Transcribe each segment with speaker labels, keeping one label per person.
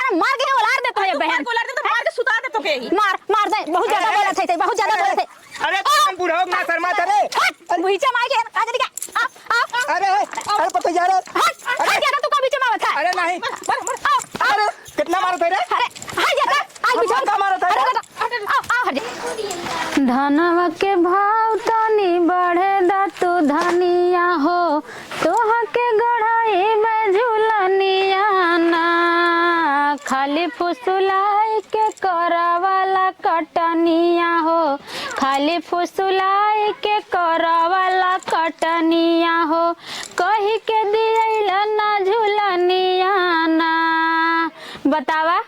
Speaker 1: के मार के उलार दे तो बहन
Speaker 2: को उलार दे तो मार के सुता दे तो के
Speaker 1: मार मार दे बहुत ज्यादा बोलत है बहुत ज्यादा बोलत है।
Speaker 3: अरे तुम बूढ़ा ना शर्मा करे
Speaker 1: बीच में के काजरी का आ
Speaker 3: अरे पता जा रहा
Speaker 1: हट जा तू का बीच में बता।
Speaker 3: अरे नहीं अरे कितना मारा था रे
Speaker 1: अरे हट जा आ बीच में
Speaker 3: का मारा था
Speaker 1: आ हट जा। धनवा के भाव तनी बढ़े दा तू धनिया हो तोहा के गढ़ाई में झूलनिया ना खाली फुसुलाई के करवाला कटनिया हो खाली फुसुलाई के करवाला कटनिया हो कही के दियला ना झूलनिया ना। बतावा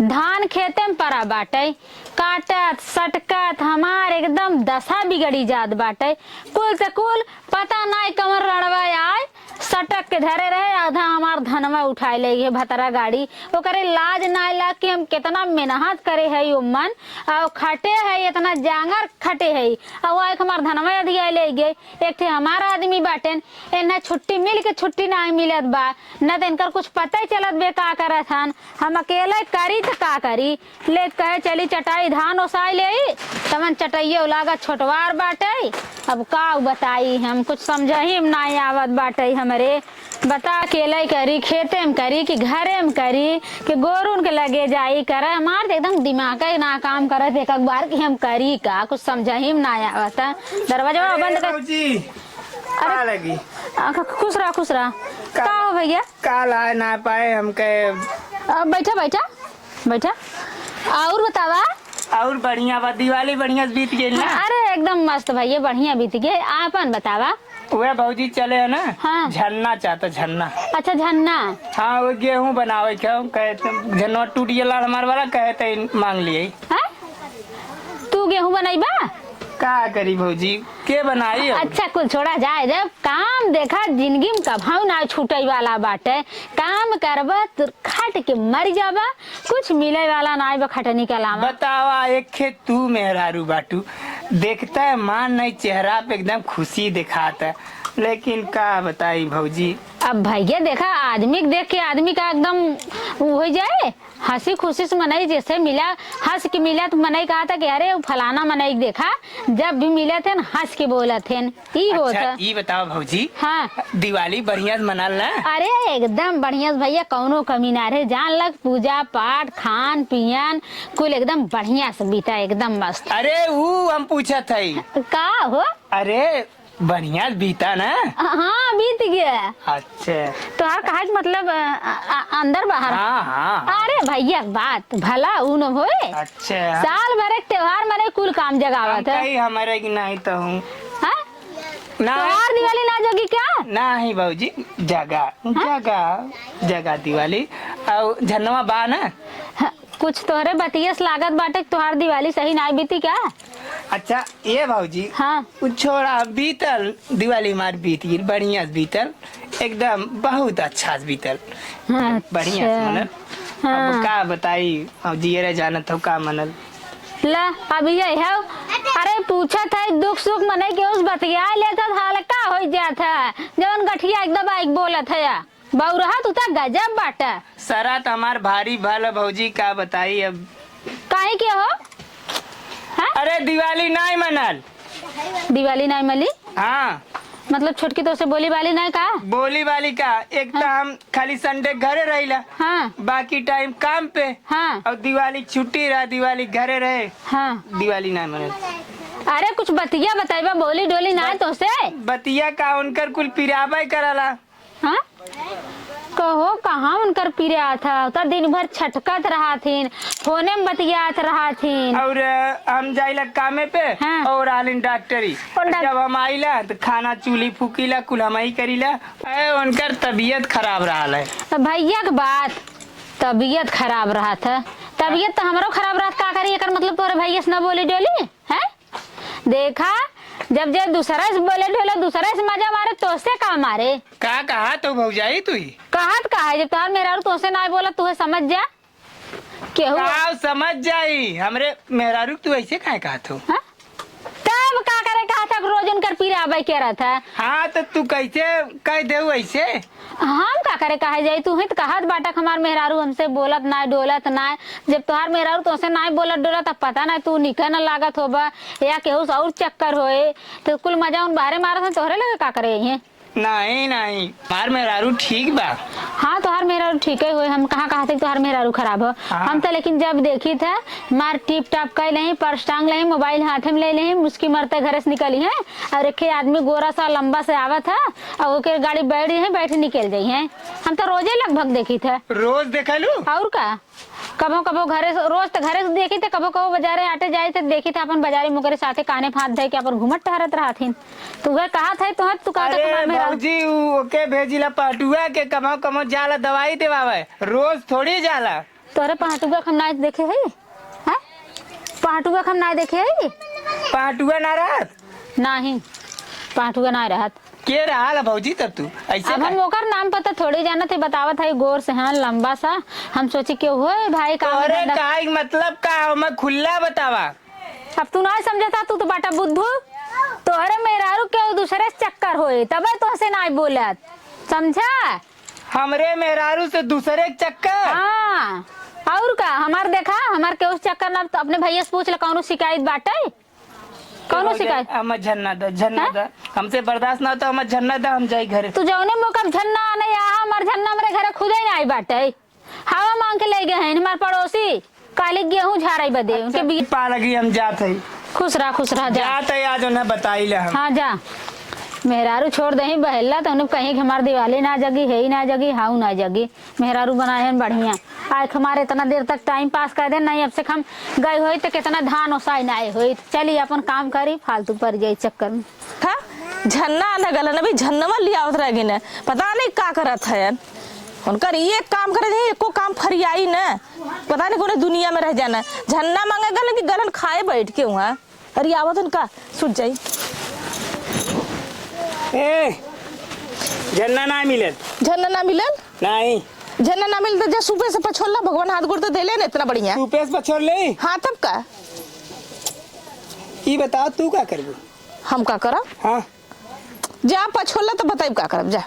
Speaker 1: धान खेते में पड़ा बाटे काटत सटकत हमार एकदम दशा बिगड़ी जात बाटे कुल से कुल पता नहीं कमर रड़वा आए सटक के धरे रहे आधा हमार धनवा उठाए ले भतरा गाड़ी वो करे लाज ना ला कि हम कितना मेहनत करे है उमन और खटे है इतना जांगर खटे है और एक हमार धनवा दिया ले गए एक थे हमारा आदमी बाटेन इन्हें छुट्टी मिल के छुट्टी ना मिलत बा न तो इनकर कुछ पता ही चलत बे का करत हन हम अकेले करी तो का करी ले कहे चली चटाई धान ओसाई ले तमन चटाइए लागा छोटवार बाटे अब का बताई हम कुछ समझ ही ना आवत बाटे हमरे बता अकेले करी खेते में करी कि घरे में करी कि गोरून के लगे जाई करे हमार एकदम दिमाग ना काम करत एक बार कि हम करी का कुछ समझ ही ना आवत। दरवाजा बंद कर
Speaker 3: जी का लगी
Speaker 1: खुश रहा का हो भैया
Speaker 3: काल आ ना पाए हमके
Speaker 1: बैठा बैठा बैठा और बतावा
Speaker 3: और बढ़िया बा दिवाली बढ़िया बीत गई ना।
Speaker 1: अरे एकदम मस्त भैया बढ़िया बीत गए आपन बतावा
Speaker 3: वह भौजी चले है ना
Speaker 1: हाँ।
Speaker 3: झरना चाहता झरना
Speaker 1: अच्छा झन्ना
Speaker 3: हाँ वो गेहूं बनावे कहते झरना टूट गया हमार वाला कहते मांग लिए
Speaker 1: तू गेहूं बनाईबा
Speaker 3: का करी भौजी के बनाई अब?
Speaker 1: अच्छा कुल छोड़ा जाए जब काम देखा जिंदगी में कभाऊ ना छूटे वाला बाटे काम करबा तो खट के मर जाबा कुछ मिले वाला ना आइबा खटनी के अलावा।
Speaker 3: बतावा एक खेत तू मेहरारू बाटू देखता है मान नहीं चेहरा पे एकदम खुशी दिखाता है लेकिन का बताई भौजी
Speaker 1: अब भैया देखा आदमी देख के आदमी का एकदम हो जाए हंसी खुशी से मनाई जैसे मिला हंस के मिला तो मनाई कहा था कि अरे फलाना मनाई देखा जब भी मिले थे हंस के बोला थे
Speaker 3: अच्छा ये बताओ भौजी
Speaker 1: हाँ
Speaker 3: दिवाली बढ़िया मनल ना।
Speaker 1: अरे एकदम बढ़िया भैया कौनो कमी ना रहे जान लग पूजा पाठ खान पियन कुल एकदम बढ़िया से बीता एकदम मस्त।
Speaker 3: अरे वो हम पूछा था
Speaker 1: का हो
Speaker 3: अरे बढ़िया बीता ना।
Speaker 1: हाँ बीत गया।
Speaker 3: अच्छा
Speaker 1: तो यार कहा मतलब अंदर बाहर।
Speaker 3: हाँ हाँ
Speaker 1: अरे भैया बात भला उन होए
Speaker 3: अच्छा
Speaker 1: साल भर एक त्योहार मने कुल काम जगावत है
Speaker 3: हमारे की नहीं तो हूँ ना
Speaker 1: त्योहार दिवाली ना जोगी क्या
Speaker 3: नहीं बाबूजी जगह जगह जगह दिवाली और झरनवा बा ना
Speaker 1: कुछ तोहरे बतियस लागत बाटे त्योहार दिवाली सही ना बीती क्या।
Speaker 3: अच्छा ये भाजी
Speaker 1: हाँ
Speaker 3: छोड़ा बीतल दिवाली मार बीत गई बढ़िया बीतल एकदम बहुत अच्छा बीतल बढ़िया मनल।
Speaker 1: हाँ।
Speaker 3: अब का बताई अब जिये जानत हो का मनल
Speaker 1: ला अभी ये है अरे पूछा था दुख सुख मने के उस बतिया लेता था का हो जाता जवन गठिया एकदम एक बोला था बहुरहा तू ता गजब बाटा
Speaker 3: सरा तो हमार भारी भला भौजी का बताई अब
Speaker 1: काहे के हो हा?
Speaker 3: अरे दिवाली नहीं मनल
Speaker 1: दिवाली नहीं मली
Speaker 3: हाँ
Speaker 1: मतलब छोटकी तो से बोली वाली नहीं का
Speaker 3: बोली वाली का एक तो हम खाली संडे घरे रहिला
Speaker 1: हाँ
Speaker 3: बाकी टाइम काम पे
Speaker 1: हाँ
Speaker 3: और दिवाली छुट्टी रहा दिवाली घरे रहे
Speaker 1: हाँ
Speaker 3: दिवाली नहीं मनल।
Speaker 1: अरे कुछ बतिया बताइबा बोली डोली ना तो से
Speaker 3: बतिया का उनकर कुल पिराबा करला
Speaker 1: हाँ कहो कहाँ उनकर पीरे था तो दिन भर छटकत रहा थीन फोने में बतियात रहा थीन
Speaker 3: और हम जाइला कामे पे
Speaker 1: हाँ।
Speaker 3: और आलिन डॉक्टरी जब हम आइला तो खाना चूल्ही फूकीला कुल हम ही करीला उनकर तबीयत खराब रहा है।
Speaker 1: तो भैया के बात तबीयत खराब रहा था तबीयत तो हमारो खराब रहा का करी एकर मतलब तोरे भैया से न बोली डोली है देखा जब जब दूसरा से बोले ढोला दूसरा से मजा मारे तो से का मारे
Speaker 3: का कहा तो भौजाई तू ही
Speaker 1: कहत का है जब तार मेरा तो से ना बोला तू समझ जा केहू
Speaker 3: समझ जाई हमरे मेहरारू तू ऐसे काहे कहा तू
Speaker 1: तब का करे कहा था रोज रोज उनकर पीरे आवे के रहता है।
Speaker 3: हाँ तो तू कैसे कह दे ऐसे?
Speaker 1: हम का करे कहे जाई, तू ही तो कहत बाटा हमार मेहरारू हमसे बोलत ना डोलत ना। जब तोहार मेहरारू तुमसे ना बोलत डोलत तब पता ना तू निकल न लागत होबा या केहू से और चक्कर होए तो कुल मजा उन बारे मारत है तोहरे लगे का करे ये।
Speaker 3: नहीं नहीं मार मेहरारू ठीक बा।
Speaker 1: हाँ तोहार मेहरारू ठीक है हुए, हम कहाँ कहते तोहार मेहरारू खराब हो।
Speaker 3: हाँ।
Speaker 1: हम तो लेकिन जब देखी था मार टिप टाप कर ले पर्स टांग ले मोबाइल हाथ में ले ले मुस्की मरते घर से निकली है और एक आदमी गोरा सा लंबा से आवा था और ओके गाड़ी बैठ है बैठे निकल गई है। हम तो रोजे लगभग देखी थे।
Speaker 3: रोज देखा लू
Speaker 1: और का कबो कबो घरे रोज तो घरे से देखी थे, कबो कबो बाजारे आटे जाए थे देखी था अपन बाजारी मुकरे साथे काने फात दे के अपन घूमत टहरत रहथिन। तू वे कहा था तू कहा
Speaker 3: अरे भौजी ओके भेजिला पाटुआ के कमो कमो जाला दवाई देवावे, रोज थोड़ी जाला।
Speaker 1: तोरे पाटुआ हम ना देखे है, हैं पाटुआ हम ना देखे है।
Speaker 3: पाटुआ ना रहत
Speaker 1: नहीं पाटुआ ना रहत
Speaker 3: के रहा भौजी तब तू ऐसे
Speaker 1: अब हम ओकर नाम पता थोड़ी जाना थे बतावत है गोर से हाँ लंबा सा। हम सोची क्यों हो भाई का
Speaker 3: अरे का मतलब का मैं खुला बतावा।
Speaker 1: अब तू ना समझता तू तो बाटा बुद्धू तोहरे मेहरारू के दूसरे से चक्कर होए तबे तो से ना बोलत समझा।
Speaker 3: हमरे मेहरारू से दूसरे के चक्कर।
Speaker 1: हाँ और का हमार देखा हमार के उस चक्कर ना तो अपने भैया से पूछ ले कौनो शिकायत बाटे कौनो शिकायत।
Speaker 3: हम झन्ना दा हमसे बर्दाश्त ना तो हम झन्ना दा हम जाई घरे।
Speaker 1: तू जौने मौका झन्ना नहीं आ हमार झन्ना मेरे घरे खुदे नहीं आई बाटे हवा मांग के ले गए हैं हमार पड़ोसी काली गेहूं झाड़ाई बदे उनके बीच
Speaker 3: पा लगी हम जात है।
Speaker 1: खुश रहा जा
Speaker 3: जात है आज उन्हें बताई ले हम।
Speaker 1: हाँ जा मेहरारू छोड़ दही बहेला तो उन्हें कहीं हमार दिवाली ना जगी है ही ना जगी हाउ ना जगी मेहरारू बनाए हैं बढ़िया। आज हमारे इतना देर तक टाइम पास कर दे नहीं अब से हम गए हुई तो कितना धान ओसाई ना हुई चलिए अपन काम करी फालतू पड़ जाये चक्कर में।
Speaker 2: हाँ झन्ना न गलन अभी झन्ना लियावत रह गई न पता नहीं का करत है उनकर ये काम करे थे एको काम फरियाई न पता नहीं कोने दुनिया में रह जाना झन्ना मांगे गलन की गलन खाए बैठ के वहाँ अरे आवत उनका सुट जाई।
Speaker 3: ए झन्ना ना मिलत
Speaker 2: झन्ना ना मिलल
Speaker 3: नहीं
Speaker 2: झन्ना ना मिलल तो जा सुबह से पछोला भगवान हाथ गोड़ तो देले न इतना बढ़िया
Speaker 3: तू पेस पछोड़ ले।
Speaker 2: हाँ तब का
Speaker 3: ये बता तू क्या करबू?
Speaker 2: हम का करब?
Speaker 3: हाँ
Speaker 2: जा पछोला तो बताइब का करब जा।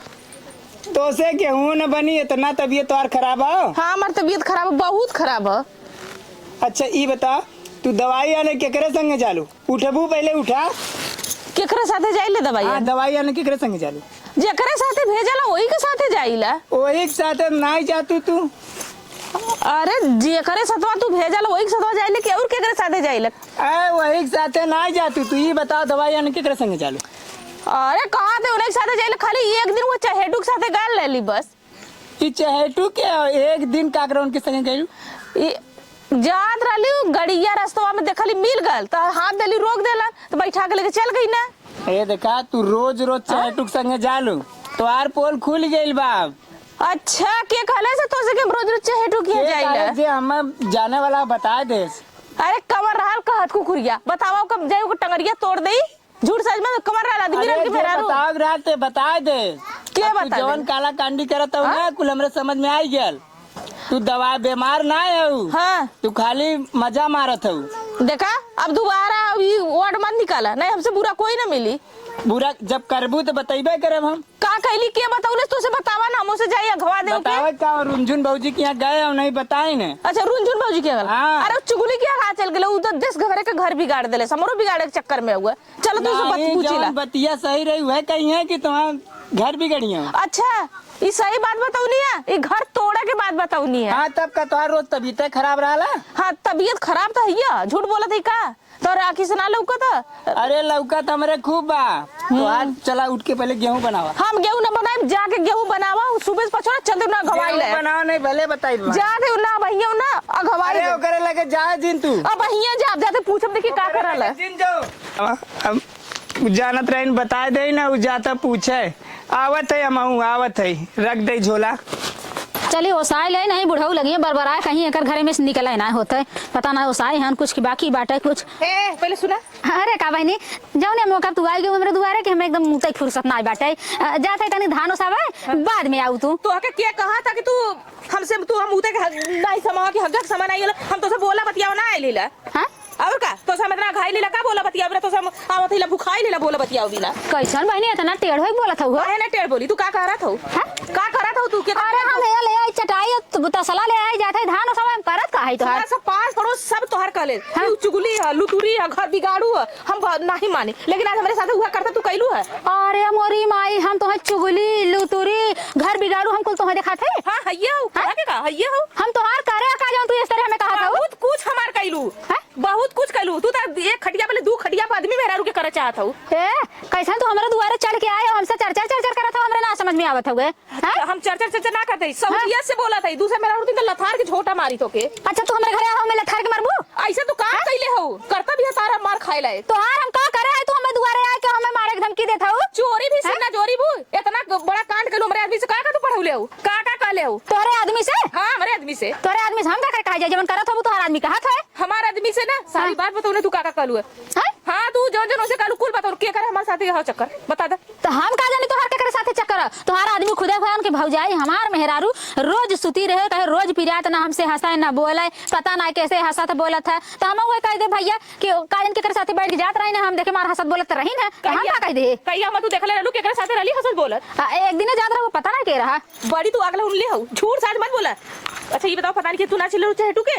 Speaker 3: तो से गेहूं न बनी इतना तबीयत तोहार खराब है।
Speaker 2: हाँ हमार तबीयत खराब है बहुत खराब है।
Speaker 3: अच्छा ये बता तू दवाई आने केकरे संगे चालू उठबू पहले उठा
Speaker 2: केकरे साथे जाइले दवाई
Speaker 3: हाँ दवाई आने केकरे संगे चालू
Speaker 2: जेकरे साथे भेजला वही के साथे जाइला।
Speaker 3: वही के साथ नहीं जातू तू।
Speaker 2: अरे जेकरे साथवा तू भेजला वही के साथवा जाइले के और केकरे साथे जाइला?
Speaker 3: ए वही के साथ नहीं जातू तू ये बताओ दवाई आने केकरे संगे चालू।
Speaker 2: अरे कहा थे उन्हें साथे जाइले खाली एक दिन वो चहेटू के साथे गाल ले ली बस।
Speaker 3: ये चहेटू के एक दिन काकरा उनके संगे गइलू
Speaker 2: जात रही गड़िया रास्तवा में देखली मिल गल तो हाथ देली रोक देला तो बैठा के लेके चल गई ना।
Speaker 3: ये देखा तू रोज रोज चहेटू के संगे जालू तो आर पोल खुल गइल बाब।
Speaker 2: अच्छा के कहले से तो से के रोज रोज चहेटू किया जाइला
Speaker 3: जे हम जाने वाला बता दे।
Speaker 2: अरे कमर रहल कहत कुकुरिया बताओ कब जाई को टंगरिया तोड़ देई झूठ सच में कमर रहल आदमी रह के मेरा
Speaker 3: बताओ रात ते बता दे
Speaker 2: के बता
Speaker 3: जवन काला कांडी करत हो ना कुल हमरे समझ में आई गेल। तू दवा बीमार ना हो।
Speaker 2: हाँ
Speaker 3: तू खाली मजा मारत हो।
Speaker 2: देखा अब दोबारा अभी वार्ड मत निकाला नहीं हमसे बुरा कोई ना मिली।
Speaker 3: बुरा जब करबू तो बतेबे करब हम।
Speaker 2: का कहली के बताऊले तो से बतावा ना हमसे जाई अगवा दे
Speaker 3: बतावे का रुंझुन बाबूजी के यहाँ गए और नहीं बताई ने।
Speaker 2: अच्छा रुंझुन बाबूजी के गल
Speaker 3: हाँ।
Speaker 2: अरे चुगली के कहा चल गेले उधर देश घरे के घर बिगाड़ देले समरो बिगाड़े के चक्कर में हुआ। चलो तू से बात पूछिला
Speaker 3: बतिया सही रही है कहीं है कि तुम्हारा घर बिगड़िया।
Speaker 2: अच्छा ये सही बात बताऊनी है ये घर तोड़े के बाद बताऊनी है।
Speaker 3: हाँ तब का तोहार रोज तबीयत खराब रहा।
Speaker 2: हाँ तबीयत खराब था भैया झूठ बोला थी का तो आखी से ना लौका था।
Speaker 3: अरे लौका तो हमारे खूब बा तो आज चला उठ के पहले गेहूं बनावा।
Speaker 2: हम गेहूं ना बनाए जाके गेहूं बनावा सुबह से पछोड़ा चल दे ना घवाई ले
Speaker 3: बनाओ नहीं भले बताई
Speaker 2: जा दे ना भैया ना अघवाई
Speaker 3: अरे करे लगे जा जिन तू
Speaker 2: अब भैया जा जाते पूछब देखी का करल है।
Speaker 3: जिन जाओ हम जानत रहीन बता दे ना उ जाता पूछे आवत है हम आवत है रख दे झोला।
Speaker 1: चलिए ओसाई ले नहीं बुढ़ऊ लगी बरबराए कहीं एक घरे में से निकला ना होता पता ना ओसाई हन कुछ की बाकी बाटे कुछ।
Speaker 2: ए पहले सुना
Speaker 1: अरे का बहनी जाओ ने मौका तू आई गयो हमरे दुआरे के हम एकदम मुतई फुर्सत ना बाटे जाते तनी धान ओसावे बाद में आऊ तू
Speaker 2: तो आके क्या कहा था कि तू हमसे तू हम उते के नहीं समा के हगक समा नहीं हम तो से बोला बतियावा ना आइला।
Speaker 1: हां
Speaker 2: और का तो से इतना घाई लेला का बोला बतिया बिना तो से आवत हिला भुखाई लेला बोला बतिया बिना
Speaker 1: कैसन बहनी इतना टेढ़ होई बोलत हउ
Speaker 2: काहे ना टेढ़ बोली तू का कह रहा था का कर रहा था तू के
Speaker 1: अरे हम ले आई चटाई तसला ले आई जाते धान समय में करत का है तोहार
Speaker 2: सब पास पड़ोस सब तोहर कले तू चुगली है लुतुरी है घर बिगाड़ू है हम नहीं माने लेकिन आज हमारे साथ हुआ करता तू कैलू है
Speaker 1: अरे मोरी माई हम तोहे चुगली लुतुरी घर बिगाड़ू हम कुल तोहे देखा थे
Speaker 2: हां हइया हो के का हइया हो
Speaker 1: हम तोहार करे का जाऊं तू इस तरह हमें कहा था
Speaker 2: बहुत कुछ हमार कैलू बहुत कुछ कैलू तू तो एक खटिया पहले दू खटिया पे आदमी मेहरारू के करे चाहत हूं
Speaker 1: ए कैसा तू हमारे दुआरे चढ़ के आए हमसे चर्चा करत हो हमरे ना समझ में आवत हुए
Speaker 2: हम चर्चा ना करते सौजिया से बोला था दूसरा मेहरारू दिन लथार के झोटा मारी तो के
Speaker 1: अच्छा तू हमारे घरे आओ मैं लथार के मारबू
Speaker 2: ऐसे तू काम कैले हो करता भी है सारा मार खाए लाए
Speaker 1: तोहार हम का करे है तू हमें दुआरे आए के हमें मारे के धमकी देता हो
Speaker 2: चोरी भी से ना चोरी बू इतना बड़ा कांड कैलू हमारे आदमी से का तू पढ़ौले हो का कहले हो
Speaker 1: तोरे आदमी से
Speaker 2: हां हमारे आदमी से
Speaker 1: तोरे आदमी से हम का कहा जाए जवन करत हो तोहार आदमी कहा था
Speaker 2: हमारे आदमी से ना सारी बात बताओ तू का कहलू है हां तू जो से कहलू कुल बताओ के करे हमारे साथ हो चक्कर बता दे
Speaker 1: तो हम का जाने तोहार के साथे चक्कर तोहार आदमी खुदे भयान के भौजाई हमार मेहरारू रोज सुती रहे कहे रोज पिरात ना हमसे हंसाए ना बोले पता ना कैसे हंसत बोलत है तो हम वो कह दे भैया कि काजन के साथे बैठ के जात रही ना हम देखे मार हंसत बोलत रही ना हम का कह दे
Speaker 2: कहिया मैं तू देखले रहलू के साथे रहली हंसत बोलत
Speaker 1: एक दिन जात रहा पता ना के रहा
Speaker 2: बड़ी तू अगला उनले हो झूठ साज मत बोला अच्छा ये बताओ पता नहीं कि तू ना चिल्लो चहेटू के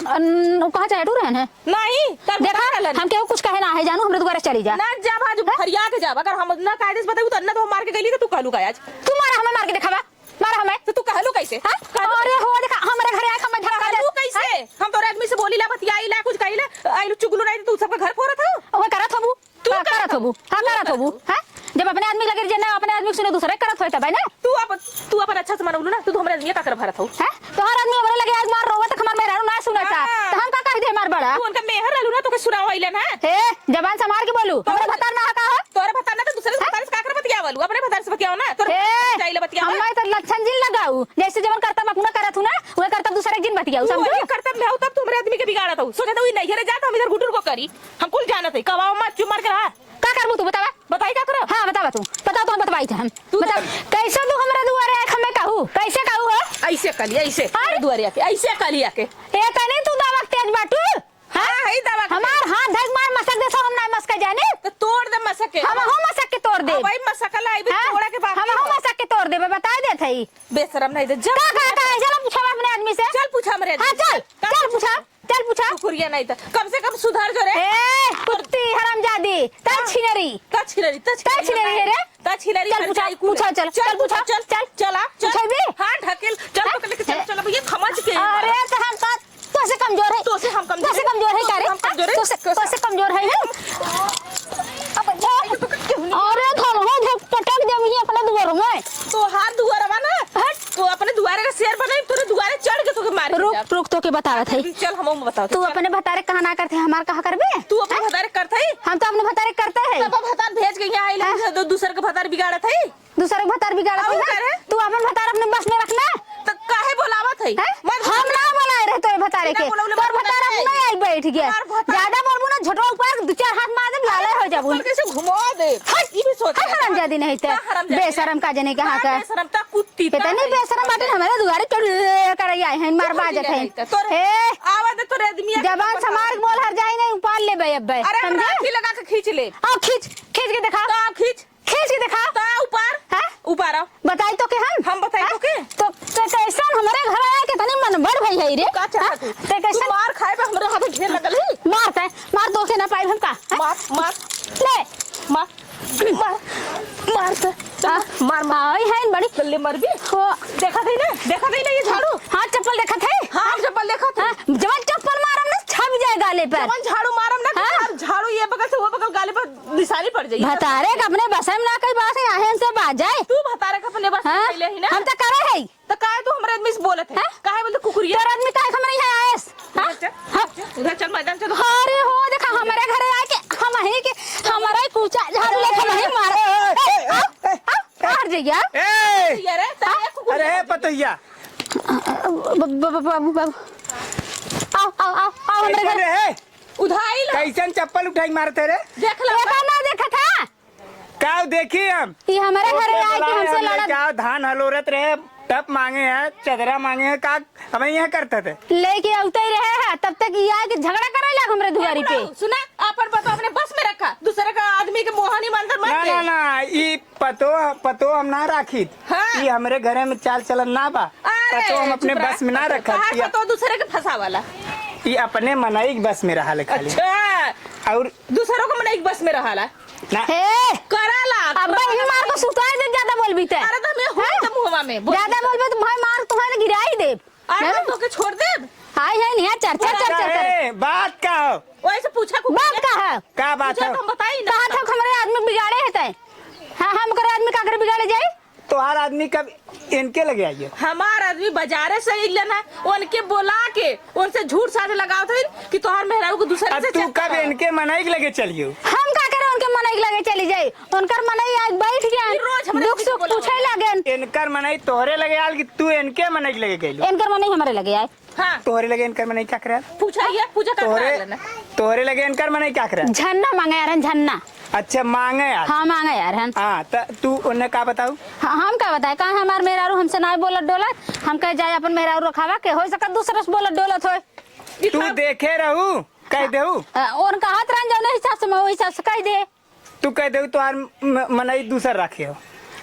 Speaker 1: कहां चहेटू रहन है
Speaker 2: नहीं
Speaker 1: देखा हम केहू कुछ कहे ना है जानू हमरे दुआरे चली जा
Speaker 2: ना जा भाज फरिया के जा अगर हम ना कायदे से बताऊ तो अन्ना तो मार के गईली तो तू कहलू का आज
Speaker 1: तू मारा हमें मार के दिखावा मारा हमें
Speaker 2: तो तू कहलू कैसे
Speaker 1: अरे हो देखा हमरे घरे आके हमें धक्का
Speaker 2: कहलू कैसे हम तोरे आदमी से बोलीला बतियाईला कुछ कहिला आइलू चुगलू नहीं तू सबका घर फोरत हो
Speaker 1: ओए करत हबू तू करत हबू हां करत हबू हैं जब अपने आदमी लगे जे ना अपने आदमी सुने दूसरे करत होता भाई ना
Speaker 2: तू अपन अच्छा से मनौलू ना तू हमरे आदमी का कर भरत हो
Speaker 1: हैं तोहर आदमी हमरे लगे आज मार रोवत हमार मेहरारू ना सुनता तो हम का कह दे मार बड़ा
Speaker 2: तू उनका मेहर रहलू ना तो के सुनाओ आइलन है
Speaker 1: ए जबान संभाल के बोलू हमरे भतार ना का
Speaker 2: तोरे भतार ना तो दूसरे भतार से का कर बतियावलू अपने भतार से बतियाओ ना तोरे जाइले बतियाओ
Speaker 1: हम तो लक्षण जिन लगाऊ जैसे जवन करता अपना करत हूं ना वो करता दूसरे दिन बतियाऊ समझो
Speaker 2: ये करता मैं तब तुमरे आदमी के बिगाड़त हो सोचा तो नहीं रे जाता हम इधर गुटुर को करी हम कुल जानत है कवाओ मत चुप मार के रहा
Speaker 1: का करबू तू बतावा
Speaker 2: बताई का करो
Speaker 1: हां बतावा तू बता तो हम बतवाई थे हम बता कैसे तू हमरा दुआरे आके हमें कहू कैसे कहू हो
Speaker 2: ऐसे कली ऐसे दुआरे आके ऐसे कली आके
Speaker 1: ए तने तू दावा तेज बाटू
Speaker 2: हां है दावा
Speaker 1: हमार हाथ धक मार मसक दे सो हम ना मसक जाने
Speaker 2: तो तोड़ दे मसक के
Speaker 1: हम हो मसक के तोड़ दे
Speaker 2: भाई मसक लाई भी तोड़ा के बाप
Speaker 1: हम हो मसक के तोड़ दे बता दे थई
Speaker 2: बेशरम नहीं दे जा
Speaker 1: का चल पूछा अपने आदमी से
Speaker 2: चल पूछा मेरे
Speaker 1: हां चल पूछा
Speaker 2: कुरिया नहीं था कम से कम सुधार जो रे
Speaker 1: ए कुत्ती हरामजादी तछिनरी रे चल पूछा चल पूछा
Speaker 2: चला
Speaker 1: पूछा भी
Speaker 2: हां ढकेल चल पकड़ के चल भैया खमच के
Speaker 1: अरे तो हम तो से कमजोर है
Speaker 2: तो से हम कमजोर
Speaker 1: है तो से कमजोर है अब अरे धर हो पटक दे मुझे अपने दुआर में
Speaker 2: तो हाथ दुआरवा ना तो अपने दुआरे का शेर बनाई तूने दुआरे चढ़ के तो के मार
Speaker 1: रुक तो के बतावत है
Speaker 2: चल हम बताओ
Speaker 1: तू अपने भतारे कहां ना करते हमार कहां करबे
Speaker 2: तू अपने भतारे करत है
Speaker 1: हम तो अपने भतारे करते हैं
Speaker 2: तब भतार भेज के यहां आइले दूसर के भतार बिगाड़त है
Speaker 1: दूसरे के भतार बिगाड़त है तू अपन भतार अपने बस में रखना
Speaker 2: तो काहे बोलावत है
Speaker 1: हम ना बनाए रहे तोरे भतारे के तोर भतार अपने आई बैठ गया ज्यादा बोलबू ना झटो ऊपर दो चार हाथ मार दे लाले हो जाबू
Speaker 2: कैसे घुमा दे ई भी सोच
Speaker 1: हरामजादी नहीं त बेशरम का जने कहां का
Speaker 2: बेशरम ता कुत्ती
Speaker 1: पता नहीं बेशरम बाटे हमारे दुआरे कर आए हैं मार बाजत है ए
Speaker 2: आवाज तोरे आदमी
Speaker 1: जबान समार बोल हर जाए नहीं उपाल ले बे अब
Speaker 2: अरे राखी लगा के खींच ले
Speaker 1: आओ खींच के दिखा
Speaker 2: तो खींच
Speaker 1: के दिखा
Speaker 2: तो ऊपर
Speaker 1: है
Speaker 2: ऊपर आओ
Speaker 1: बताई तो के
Speaker 2: हम बताई तो के
Speaker 1: तो कैसा हमारे घर आया के तनी मन बड़ भई है रे
Speaker 2: का चाहत
Speaker 1: ते कैसे
Speaker 2: मार खाए पे हमरे हाथ घेर लगल है
Speaker 1: मार दो के ना पाई हम का
Speaker 2: मार
Speaker 1: ले
Speaker 2: मार
Speaker 1: मार है बड़ी
Speaker 2: चल मर भी
Speaker 1: हो
Speaker 2: देखा थी ना ये झाड़ू
Speaker 1: हां चप्पल देखा थे
Speaker 2: हां चप्पल देखा था
Speaker 1: जब चप्पल मारम ना छप जाए गाले पर
Speaker 2: जवन झाड़ू मारम ना झाड़ू ये बगल से वो बगल गाले पर निशानी पड़ जाएगी
Speaker 1: भतारे के अपने बसम ना कई बात है आहे से बाज जाए
Speaker 2: तू भतारे के अपने बस पहले ही ना
Speaker 1: हम तो करे है
Speaker 2: तो काहे तू हमरे आदमी से बोलत है काहे बोलते कुकुरिया
Speaker 1: तोर आदमी काहे हमरे यहाँ आएस
Speaker 2: उधर चल मैदान चल
Speaker 1: अरे हो देखा हमारे घरे आके हम ही के हमारा कूचा झाड़ू लेके नहीं मारे मार जइया
Speaker 3: ए अरे पतैया
Speaker 1: बाबू आओ हमारे घर
Speaker 3: है
Speaker 2: उधाई लो
Speaker 3: कैसन चप्पल उठाई मारते रे
Speaker 2: देख लो
Speaker 1: देखा था
Speaker 3: का देखी हम
Speaker 1: ये हमारे घरे आए कि हमसे लड़ा
Speaker 3: क्या धान हलोरत रहे टप मांगे हैं, चदरा मांगे हैं, का हमें यहाँ करते थे।
Speaker 1: लेके औते ही रहे है तब तक ये आके झगड़ा करे लाग हमरे दुआरी पे।
Speaker 2: सुना अपन बताओ अपने बस में रखा दूसरे का आदमी के मोहानी मंदिर मत
Speaker 3: ना
Speaker 2: दे।
Speaker 3: ना ना ई पतो हम ना राखी।
Speaker 2: हाँ।
Speaker 3: ई हमरे घरे में चाल चलन ना बा।
Speaker 2: अरे,
Speaker 3: पतो हम अपने
Speaker 2: चुप रह।
Speaker 3: बस में ना रखा।
Speaker 2: कहा तो दूसरे के फंसा वाला।
Speaker 3: ई अपने मनाई के बस में रहा खाली।
Speaker 2: अच्छा
Speaker 3: और
Speaker 2: दूसरों को मने एक बस में रहाला
Speaker 3: ना
Speaker 1: हे
Speaker 2: कराला।
Speaker 1: अब भाई मार को सुताए दे, ज्यादा बोलबी ते।
Speaker 2: अरे तो मैं हूं तो मुहवा में
Speaker 1: ज्यादा बोलबे तो भाई मार तुम्हारे गिराई दे।
Speaker 2: अरे तो के छोड़ दे।
Speaker 1: हाय है नहीं चर चर चर चर कर।
Speaker 3: ए, बात का हो?
Speaker 2: वैसे पूछा को
Speaker 1: बात का है?
Speaker 3: का बात
Speaker 2: पूछा
Speaker 3: हो?
Speaker 2: तो हम बताई ना।
Speaker 1: कहा था हमारे आदमी बिगाड़े है तय। हां हम करे आदमी का करे बिगाड़े जाए।
Speaker 3: तो हर आदमी कब इनके लगे आइए।
Speaker 2: हमार आदमी बाजारे से ही लेना उनके बोला के उनसे झूठ साथ लगाओ थे कि तोहार मेहरारू को दूसरे
Speaker 3: अब
Speaker 2: से
Speaker 3: तू
Speaker 2: check
Speaker 3: कब
Speaker 2: कराओ।
Speaker 3: इनके मनाई के लगे चलियो।
Speaker 1: हम का करे उनके मनई लगे चली जाए। उनकर मनई आज बैठ
Speaker 2: रोज
Speaker 1: गया
Speaker 2: हमरा
Speaker 1: दुख
Speaker 2: से
Speaker 1: सुख
Speaker 2: बोला
Speaker 1: पूछे लागन।
Speaker 3: इनकर मनाई तोहरे लगे आल कि तू इनके मनाई के लगे गइलो।
Speaker 1: इनकर मनई हमारे लगे आए।
Speaker 2: हाँ
Speaker 3: तोहरे लगे इनकर मनाई क्या करे?
Speaker 2: पूछा ये पूछा कर
Speaker 3: तोहरे
Speaker 2: लेना।
Speaker 3: तोहरे लगे इनकर मनाई क्या करे?
Speaker 1: झन्ना मांगे यार झन्ना।
Speaker 3: अच्छा मांगे यार।
Speaker 1: हाँ मांगे यार हन।
Speaker 3: हाँ तो तू उन्हें का बताऊ?
Speaker 1: हाँ, हम का बताए कहा हमार मेहरारू हमसे ना बोलत डोलत। हम कह जाए अपन मेहरारू रखावा के हो सकत दूसरे से बोलत डोलत होय।
Speaker 3: तू देखे रहू कह देऊ।
Speaker 1: उनका हाथ रंग जाओ हिसाब से मैं वही हिसाब से कह दे।
Speaker 3: तू कह देऊ तो मनाई दूसर रखे हो।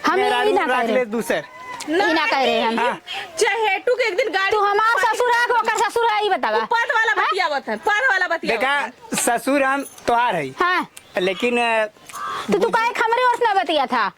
Speaker 1: हम
Speaker 3: मेहरारू
Speaker 1: यही ना
Speaker 3: रख
Speaker 1: कह
Speaker 3: ले
Speaker 1: रहे।
Speaker 3: दूसर।
Speaker 1: ई ना कह रहे हम।
Speaker 3: हाँ।
Speaker 2: चहेटू के एक दिन गाड़ी
Speaker 1: तू हमार ससुर है ओकर ससुर है ई बतावा।
Speaker 2: पद वाला बतियावत है पद वाला बतियावत
Speaker 3: देखा
Speaker 2: है।
Speaker 3: ससुर हम तोहार है
Speaker 1: हाँ
Speaker 3: लेकिन
Speaker 1: तो तू काहे हमरे ओर से ना बतिया था?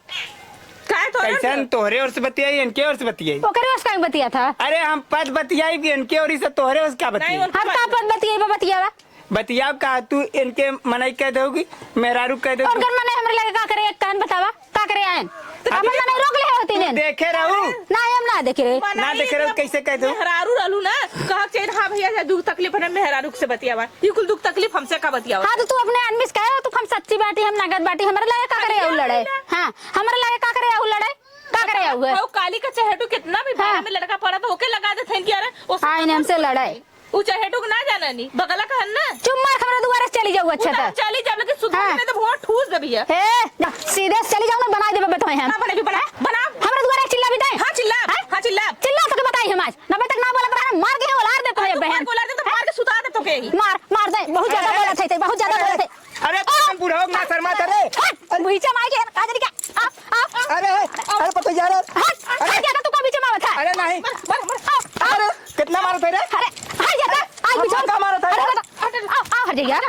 Speaker 2: काहे तो
Speaker 3: कैसन तोहरे ओर से बतियाई इनके ओर से बतियाई?
Speaker 1: ओकरे ओर से काहे बतिया था?
Speaker 3: अरे हम पद बतियाई भी इनके ओर से तोहरे ओर से क्या बतियाई?
Speaker 2: नहीं,
Speaker 1: हम का पद बतियावा।
Speaker 3: बतियाब का तू इनके मनाई कह दोगी मेहरारू कह दो।
Speaker 1: उनकर मने हमरे लगे का करे एक कान बतावा का करे आयन। अपन मने रोक ले होती ने।
Speaker 3: देखे रहू
Speaker 1: ना हम ना देख रे।
Speaker 3: ना देखे रहो कैसे कह दो?
Speaker 2: मेहरारू रहलू ना कहा चाहिए हाँ भैया जा दुख तकलीफ है मेहरारू से बतियावा ये कुल दुख तकलीफ हमसे का बतियावा।
Speaker 1: हाँ तो तू अपने आदमी से कहे तू हम सच्ची बाटी हम नगद बाटी हमरे लगे का करे आउ लड़ाई। हाँ हमरे लगे का करे आउ लड़ाई का करे आउ है।
Speaker 2: वो काली का चहेटू कितना भी भाड़ा में लड़का पड़ा तो ओके लगा देते हैं कि अरे वो
Speaker 1: हाँ इन्हें हमसे लड़ाई।
Speaker 2: वो चहेटू को ना जाना नहीं बगला का है ना
Speaker 1: चुप मार हमरे दुआरे से चली जाऊ अच्छा था।
Speaker 2: चली जब लगे सुध
Speaker 1: हाँ।
Speaker 2: में तो बहुत ठूस दे भैया।
Speaker 1: हे जा, सीधे से चली जाऊ ना बना दे बताए हम।
Speaker 2: बना भी बना बना
Speaker 1: हमरे दुआरे चिल्ला भी दे।
Speaker 2: हाँ चिल्ला हाँ चिल्ला
Speaker 1: चिल्ला तो के बताई हम आज ना तक ना बोलत रहा मार के उलार दे तो बहन।
Speaker 2: बोला दे तो मार के सुता दे तो के ही
Speaker 1: मार दे बहुत ज्यादा बोलत है बहुत ज्यादा बोलत है।
Speaker 3: अरे तुम बूढ़ा हो ना शर्मा करे।
Speaker 1: हट बीच में आके काजरी का आ
Speaker 3: अरे पता जा रहा।
Speaker 1: हट ज्यादा तू का बीच में आवत है।
Speaker 3: अरे नहीं अरे कितना मारो थे रे?
Speaker 1: अरे हाय ज्यादा आज बीच में
Speaker 3: का मारो था?
Speaker 1: आ हट जा यार।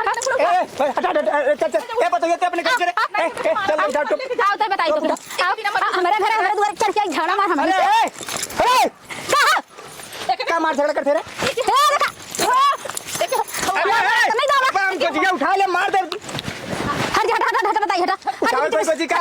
Speaker 3: चल चल ए पता ये अपने घर से चल इधर तो
Speaker 1: आओ तो बताई तो हमारे घर हमारे द्वार चढ़ के झगड़ा मार हमारे
Speaker 3: अरे
Speaker 1: से कहा
Speaker 3: क्या मार झगड़ा करते रे?
Speaker 1: नहीं दो
Speaker 3: उठा ले मार दे।
Speaker 1: हट जा हट बताई हट
Speaker 3: कोई बची का